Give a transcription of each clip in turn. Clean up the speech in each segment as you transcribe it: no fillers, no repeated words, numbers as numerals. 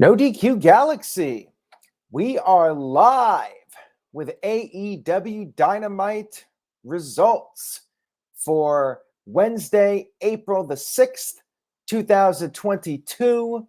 No DQ Galaxy. We are live with AEW Dynamite results for Wednesday, April the 6th, 2022.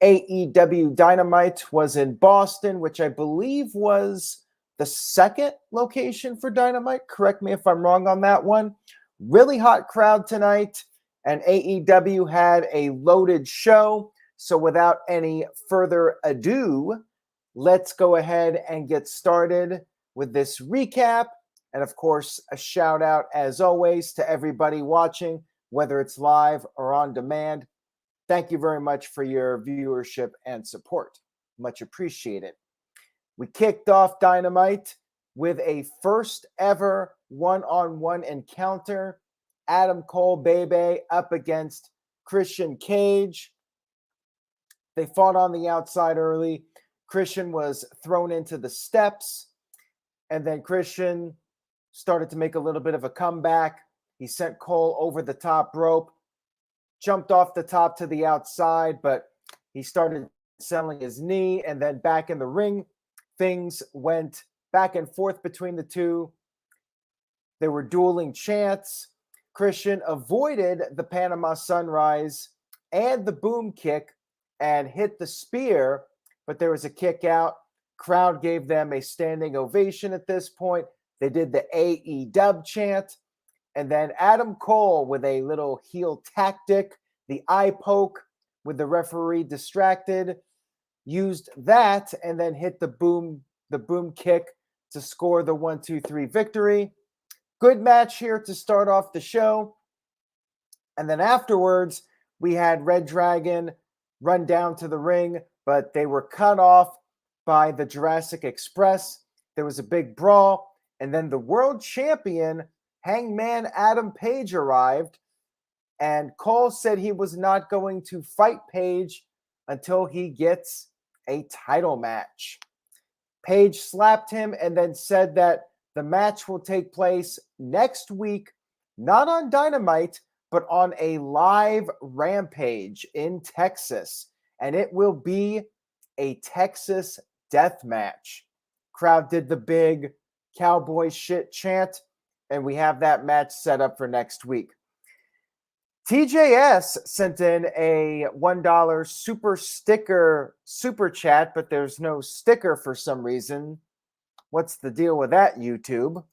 AEW Dynamite was in Boston, which I believe was the second location for Dynamite. Correct me if I'm wrong on that one. Really hot crowd tonight, and AEW had a loaded show. So without any further ado, let's go ahead and get started with this recap. And of course, a shout out as always to everybody watching, whether it's live or on demand. Thank you very much for your viewership and support. Much appreciated. We kicked off Dynamite with a first ever one-on-one encounter. Adam Cole Bebe up against Christian Cage. They fought on the outside early. Christian was thrown into the steps, and then Christian started to make a little bit of a comeback. He sent Cole over the top rope, jumped off the top to the outside, but he started selling his knee, and then back in the ring, things went back and forth between the two. There were dueling chants. Christian avoided the Panama Sunrise and the boom kick and hit the spear, but there was a kick out. Crowd gave them a standing ovation at this point. They did the AEW chant, and then Adam Cole with a little heel tactic, the eye poke with the referee distracted, used that and then hit the boom kick to score the 1-2-3 victory. Good match here to start off the show. And then afterwards, we had Red Dragon run down to the ring, but they were cut off by the Jurassic Express. There was a big brawl, and then the world champion, Hangman Adam Page, arrived, and Cole said he was not going to fight Page until he gets a title match. Page slapped him and then said that the match will take place next week, not on Dynamite, but on a live Rampage in Texas. And it will be a Texas death match. Crowd did the big cowboy shit chant, and we have that match set up for next week. TJS sent in a $1 super sticker super chat, but there's no sticker for some reason. What's the deal with that, YouTube?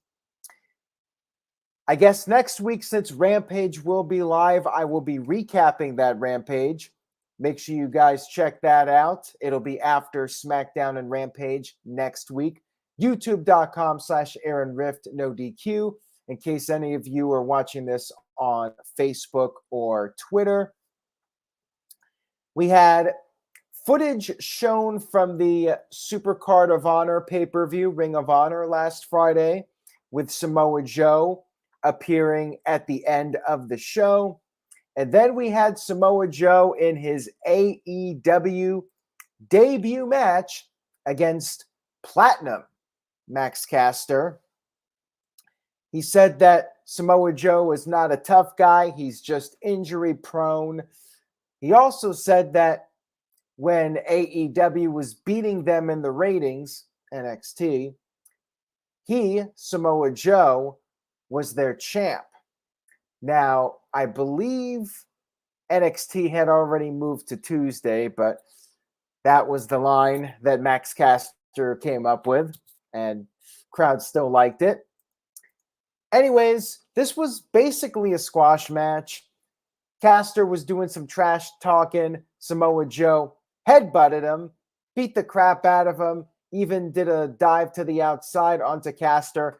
I guess next week, since Rampage will be live, I will be recapping that Rampage. Make sure you guys check that out. It'll be after SmackDown and Rampage next week. YouTube.com/Aaron Rift NoDQ, in case any of you are watching this on Facebook or Twitter. We had footage shown from the Supercard of Honor pay-per-view, Ring of Honor, last Friday, with Samoa Joe appearing at the end of the show. And then we had Samoa Joe in his AEW debut match against Platinum Max Caster. He said that Samoa Joe is not a tough guy. He's just injury prone. He also said that when AEW was beating them in the ratings, NXT, he, Samoa Joe, was their champ. Now, I believe NXT had already moved to Tuesday, but that was the line that Max Caster came up with, and crowd still liked it. Anyways, this was basically a squash match. Caster was doing some trash talking. Samoa Joe headbutted him, beat the crap out of him, even did a dive to the outside onto Caster.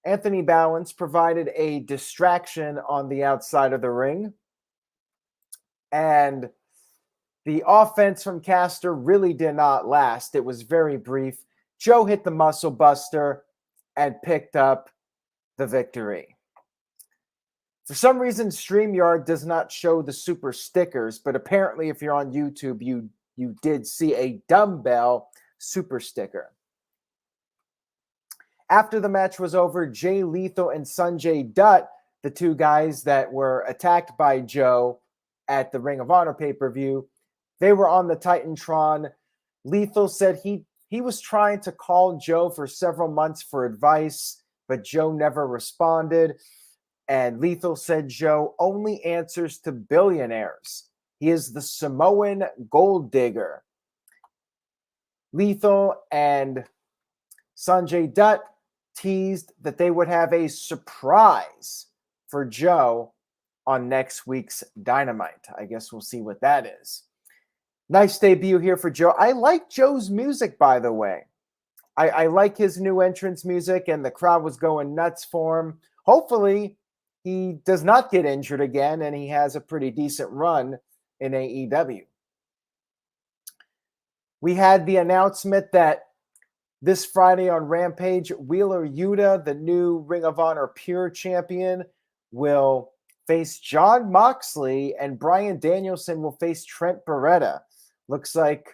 Anthony Bowens provided a distraction on the outside of the ring. And the offense from Caster really did not last. It was very brief. Joe hit the muscle buster and picked up the victory. For some reason, StreamYard does not show the super stickers, but apparently if you're on YouTube, you did see a dumbbell super sticker. After the match was over, Jay Lethal and Sanjay Dutt, the two guys that were attacked by Joe at the Ring of Honor pay-per-view, They were on the Titantron. Lethal said he was trying to call Joe for several months for advice, but Joe never responded. And Lethal said Joe only answers to billionaires. He is the Samoan gold digger. Lethal and Sanjay Dutt teased that they would have a surprise for Joe on next week's Dynamite. I guess we'll see what that is. Nice debut here for Joe. I like Joe's music, by the way. I like his new entrance music, and the crowd was going nuts for him. Hopefully, he does not get injured again, and he has a pretty decent run in AEW. We had the announcement that this Friday on Rampage, Wheeler Yuta, the new Ring of Honor Pure Champion, will face Jon Moxley, and Bryan Danielson will face Trent Beretta. Looks like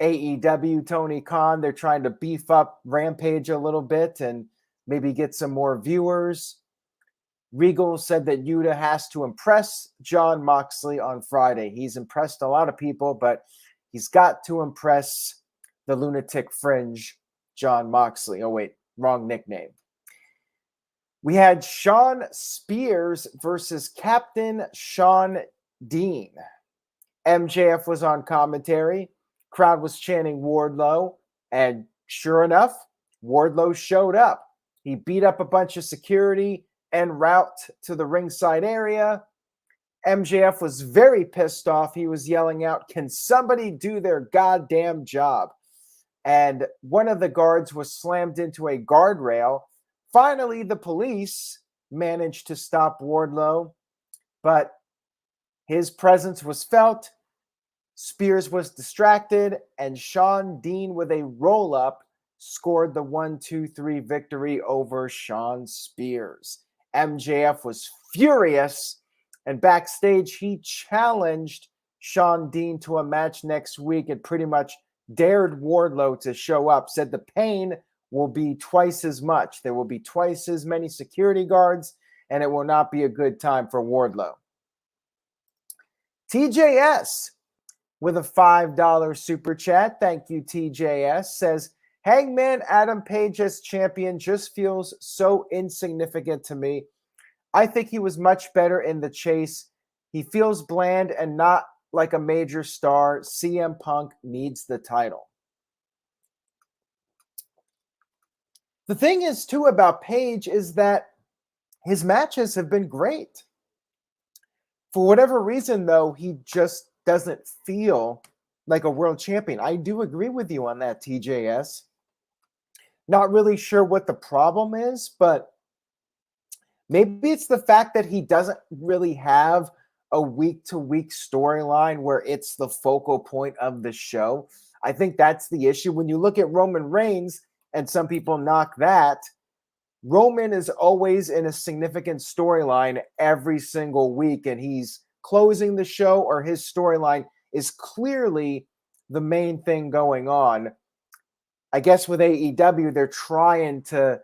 AEW, Tony Khan, they're trying to beef up Rampage a little bit and maybe get some more viewers. Regal said that Yuta has to impress Jon Moxley on Friday. He's impressed a lot of people, but he's got to impress the lunatic fringe, Jon Moxley. Oh, wait, wrong nickname. We had Shawn Spears versus Captain Shawn Dean. MJF was on commentary. Crowd was chanting Wardlow, and sure enough, Wardlow showed up. He beat up a bunch of security en route to the ringside area. MJF was very pissed off. He was yelling out, "Can somebody do their goddamn job?" And one of the guards was slammed into a guardrail. Finally, the police managed to stop Wardlow, but his presence was felt. Spears was distracted, and Shawn Dean, with a roll-up, scored the 1-2-3 victory over Shawn Spears. MJF was furious, and backstage, he challenged Shawn Dean to a match next week and pretty much dared Wardlow to show up, said the pain will be twice as much. There will be twice as many security guards, and it will not be a good time for Wardlow. TJS, with a $5 super chat, thank you, TJS, says, Hangman Adam Page as champion just feels so insignificant to me. I think he was much better in the chase. He feels bland and not like a major star. CM Punk needs the title. The thing is, too, about Page is that his matches have been great. For whatever reason, though, he just doesn't feel like a world champion. I do agree with you on that, TJS. Not really sure what the problem is, but maybe it's the fact that he doesn't really have a week-to-week storyline where it's the focal point of the show. I think that's the issue. When you look at Roman Reigns, and some people knock that, Roman is always in a significant storyline every single week, and he's closing the show, or his storyline is clearly the main thing going on. I guess with AEW, they're trying to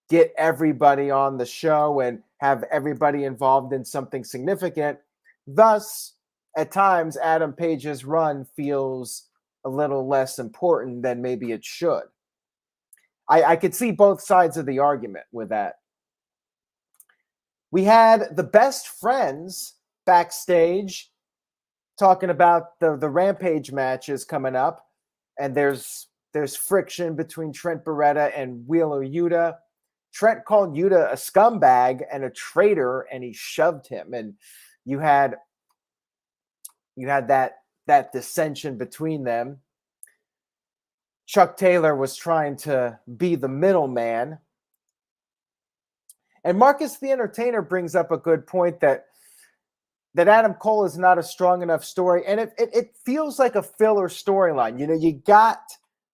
get everybody on the show and have everybody involved in something significant. Thus, at times, Adam Page's run feels a little less important than maybe it should. I could see both sides of the argument with that. We had the best friends backstage talking about the Rampage matches coming up, and there's friction between Trent Beretta and Wheeler Yuta. Trent called Yuta a scumbag and a traitor, and he shoved him. And you had that dissension between them. Chuck Taylor was trying to be the middleman. And Marcus the Entertainer brings up a good point that Adam Cole is not a strong enough story. And it feels like a filler storyline. You know, you got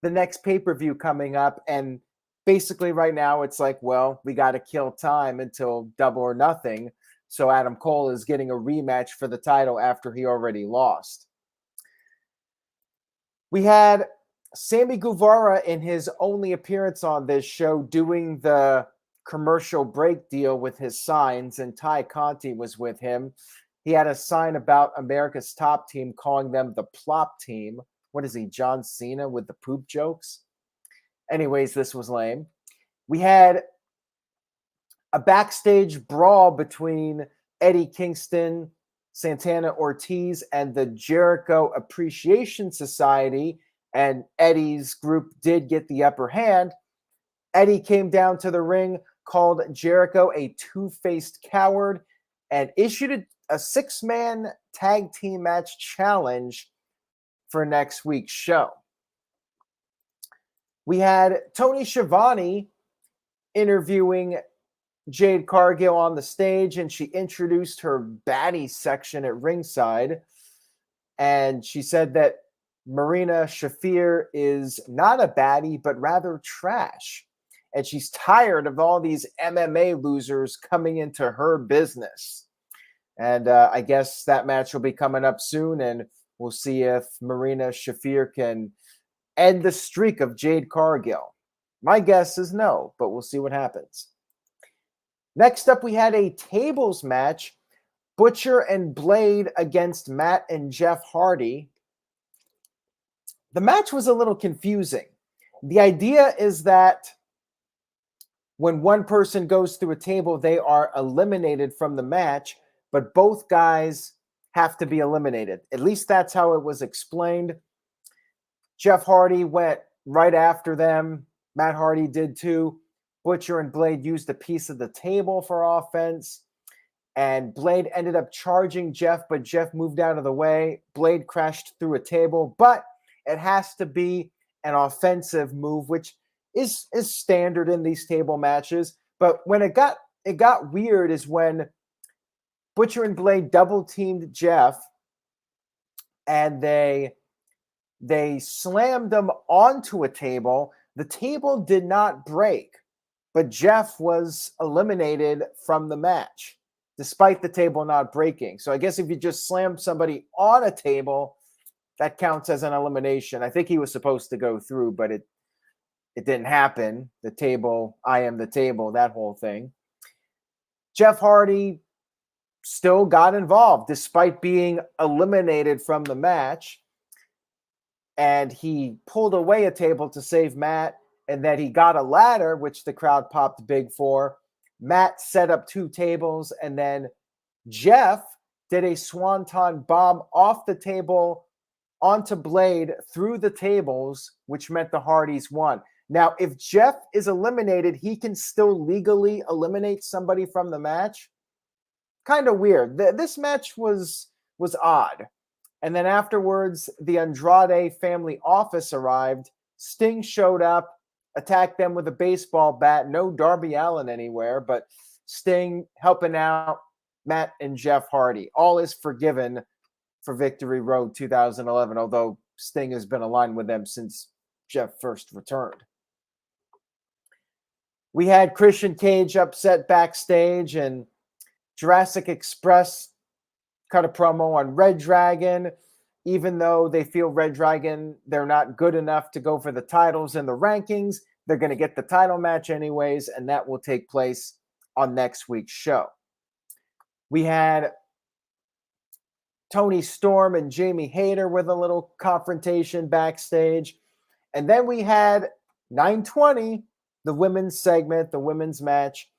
the next pay-per-view coming up, and basically right now it's like, well, we got to kill time until Double or Nothing. So Adam Cole is getting a rematch for the title after he already lost. We had Sammy Guevara in his only appearance on this show doing the commercial break deal with his signs, and Ty Conti was with him. He had a sign about America's Top Team calling them the Plop Team. What is he, John Cena with the poop jokes? Anyways, this was lame. We had a backstage brawl between Eddie Kingston, Santana Ortiz, and the Jericho Appreciation Society, and Eddie's group did get the upper hand. Eddie came down to the ring, called Jericho a two-faced coward, and issued a six-man tag team match challenge for next week's show. We had Tony Schiavone interviewing Jade Cargill on the stage, and she introduced her baddie section at ringside. And she said that Marina Shafir is not a baddie, but rather trash. And she's tired of all these MMA losers coming into her business. And I guess that match will be coming up soon, and we'll see if Marina Shafir can end the streak of Jade Cargill. My guess is no, but we'll see what happens. Next up, we had a tables match, Butcher and Blade against Matt and Jeff Hardy. The match was a little confusing. The idea is that when one person goes through a table, they are eliminated from the match, but both guys have to be eliminated. At least that's how it was explained. Jeff Hardy went right after them. Matt Hardy did too. Butcher and Blade used a piece of the table for offense, and Blade ended up charging Jeff, but Jeff moved out of the way. Blade crashed through a table, but it has to be an offensive move, which is standard in these table matches. But when it got weird is when Butcher and Blade double teamed Jeff, and they slammed him onto a table. The table did not break, but Jeff was eliminated from the match, despite the table not breaking. So I guess if you just slam somebody on a table, that counts as an elimination. I think he was supposed to go through, but it didn't happen. The table, I am the table, that whole thing. Jeff Hardy still got involved despite being eliminated from the match. And he pulled away a table to save Matt, and then he got a ladder, which the crowd popped big for. Matt set up two tables, and then Jeff did a swanton bomb off the table onto Blade through the tables, which meant the Hardys won. Now, if Jeff is eliminated, he can still legally eliminate somebody from the match. Kind of weird. This match was odd. And then afterwards, the Andrade family office arrived. Sting showed up, attacked them with a baseball bat. No Darby Allin anywhere, but Sting helping out Matt and Jeff Hardy. All is forgiven for Victory Road 2011, although Sting has been aligned with them since Jeff first returned. We had Christian Cage upset backstage, and Jurassic Express cut a promo on Red Dragon. Even though they feel Red Dragon, they're not good enough to go for the titles in the rankings, they're going to get the title match anyways, and that will take place on next week's show. We had Tony Storm and Jamie Hayter with a little confrontation backstage. And then we had 920, the women's segment, the women's match.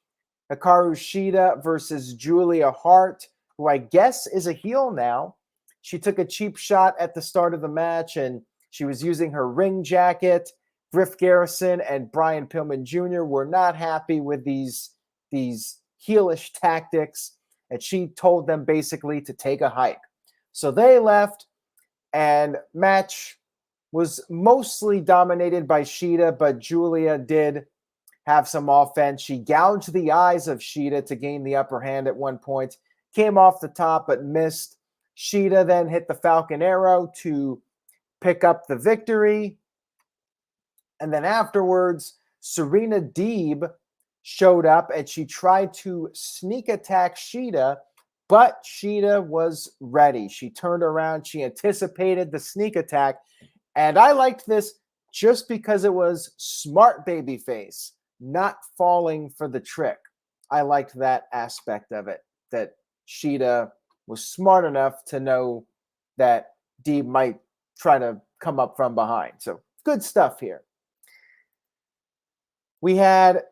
Hikaru Shida versus Julia Hart, who I guess is a heel now. She took a cheap shot at the start of the match, and she was using her ring jacket. Griff Garrison and Brian Pillman Jr. were not happy with these heelish tactics, and she told them basically to take a hike. So they left, and match was mostly dominated by Shida, but Julia did have some offense. She gouged the eyes of Shida to gain the upper hand at one point, came off the top but missed. Shida then hit the Falcon Arrow to pick up the victory. And then afterwards, Serena Deeb showed up, and she tried to sneak attack Shida, but Shida was ready. She turned around. She anticipated the sneak attack. And I liked this just because it was smart babyface, not falling for the trick. I liked that aspect of it, that Shida was smart enough to know that D might try to come up from behind. So good stuff here. We had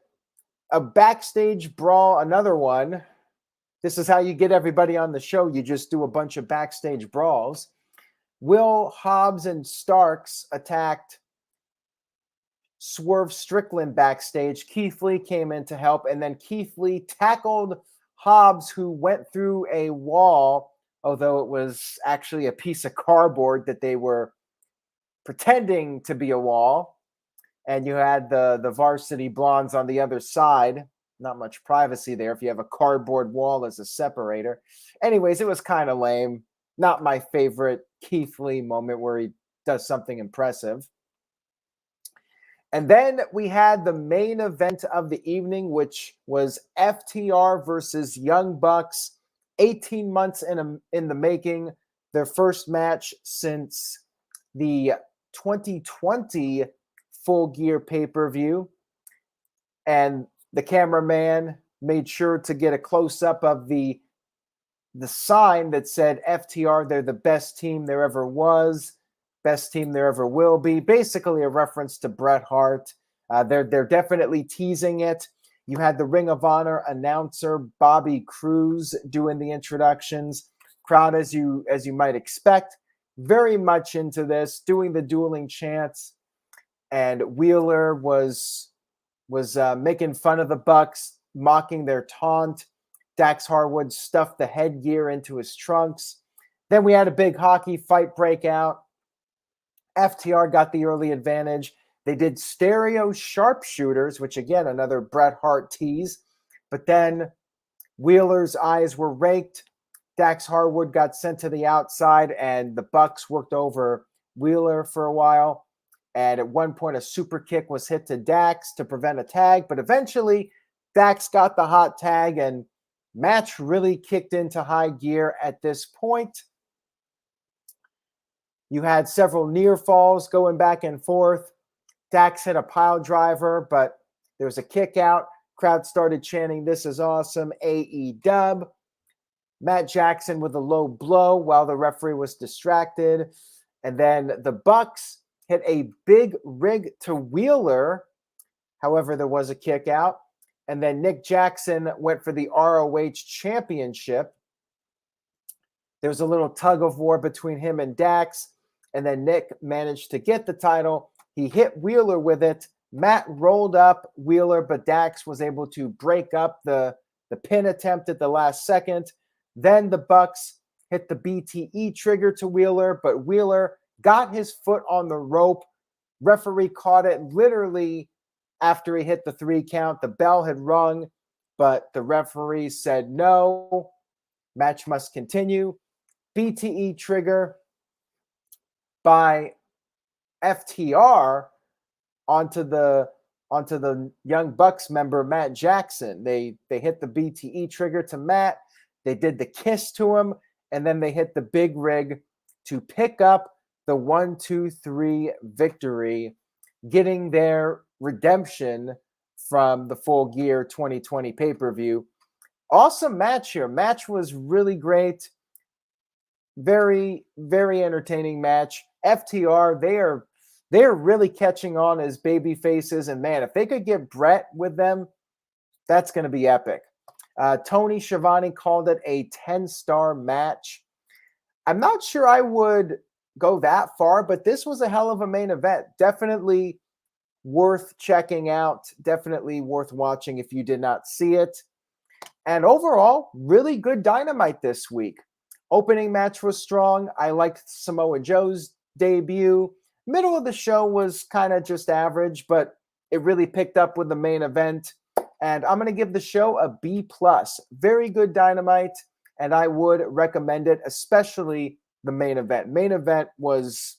a backstage brawl, another one. This is how you get everybody on the show. You just do a bunch of backstage brawls. Will Hobbs and Starks attacked Swerve Strickland backstage. Keith Lee came in to help, and then Keith Lee tackled Hobbs, who went through a wall, although it was actually a piece of cardboard that they were pretending to be a wall. And you had the Varsity Blondes on the other side. Not much privacy there if you have a cardboard wall as a separator. Anyways, it was kind of lame. Not my favorite Keith Lee moment where he does something impressive. And then we had the main event of the evening, which was FTR versus Young Bucks. 18 months in the making. Their first match since the 2020 Full Gear pay-per-view. And the cameraman made sure to get a close-up of the sign that said FTR, they're the best team there ever was, best team there ever will be. Basically a reference to Bret Hart. They're definitely teasing it. You had the Ring of Honor announcer Bobby Cruz doing the introductions. Crowd, as you might expect, very much into this, doing the dueling chants. And Wheeler was making fun of the Bucks, mocking their taunt. Dax Harwood stuffed the headgear into his trunks. Then we had a big hockey fight break out. FTR got the early advantage. They did stereo sharpshooters, which again, another Bret Hart tease. But then Wheeler's eyes were raked. Dax Harwood got sent to the outside, and the Bucks worked over Wheeler for a while. And at one point, a super kick was hit to Dax to prevent a tag. But eventually, Dax got the hot tag, and match really kicked into high gear at this point. You had several near falls going back and forth. Dax hit a pile driver, but there was a kick out. Crowd started chanting, "This is awesome, AEW." Matt Jackson with a low blow while the referee was distracted. And then the Bucks hit a big rig to Wheeler. However, there was a kick out. And then Nick Jackson went for the ROH championship. There was a little tug of war between him and Dax. And then Nick managed to get the title. He hit Wheeler with it. Matt rolled up Wheeler, but Dax was able to break up the pin attempt at the last second. Then the Bucks hit the BTE trigger to Wheeler, but Wheeler got his foot on the rope. Referee caught it literally after he hit the 3 count. The bell had rung, but the referee said no. Match must continue. BTE trigger by FTR onto the Young Bucks member Matt Jackson. They hit the BTE trigger to Matt. They did the kiss to him, and then they hit the big rig to pick up the 1-2-3 victory, getting their redemption from the Full Gear 2020 pay-per-view. Awesome match here. Match was really great. Very, very entertaining match. FTR, they are really catching on as baby faces, and man, if they could get Bret with them, that's going to be epic. Tony Schiavone called it a 10-star match. I'm not sure I would go that far, but this was a hell of a main event. Definitely worth checking out. Definitely worth watching if you did not see it. And overall, really good Dynamite this week. Opening match was strong. I liked Samoa Joe's debut. Middle of the show was kind of just average, but it really picked up with the main event. And I'm going to give the show a B+. Very good Dynamite, and I would recommend it, especially the main event. Main event was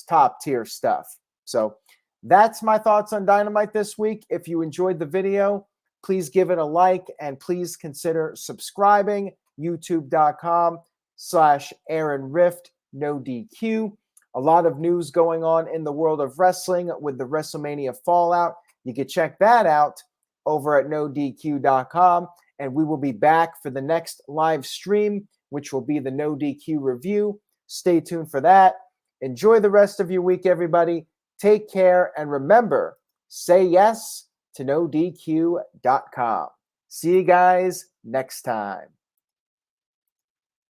top tier stuff. So that's my thoughts on Dynamite this week. If you enjoyed the video, please give it a like, and please consider subscribing. YouTube.com/Aaron Rift, NoDQ. A lot of news going on in the world of wrestling with the WrestleMania Fallout. You can check that out over at NoDQ.com. And we will be back for the next live stream which will be the No DQ review. Stay tuned for that. Enjoy the rest of your week, everybody. Take care, and remember, say yes to NoDQ.com. See you guys next time.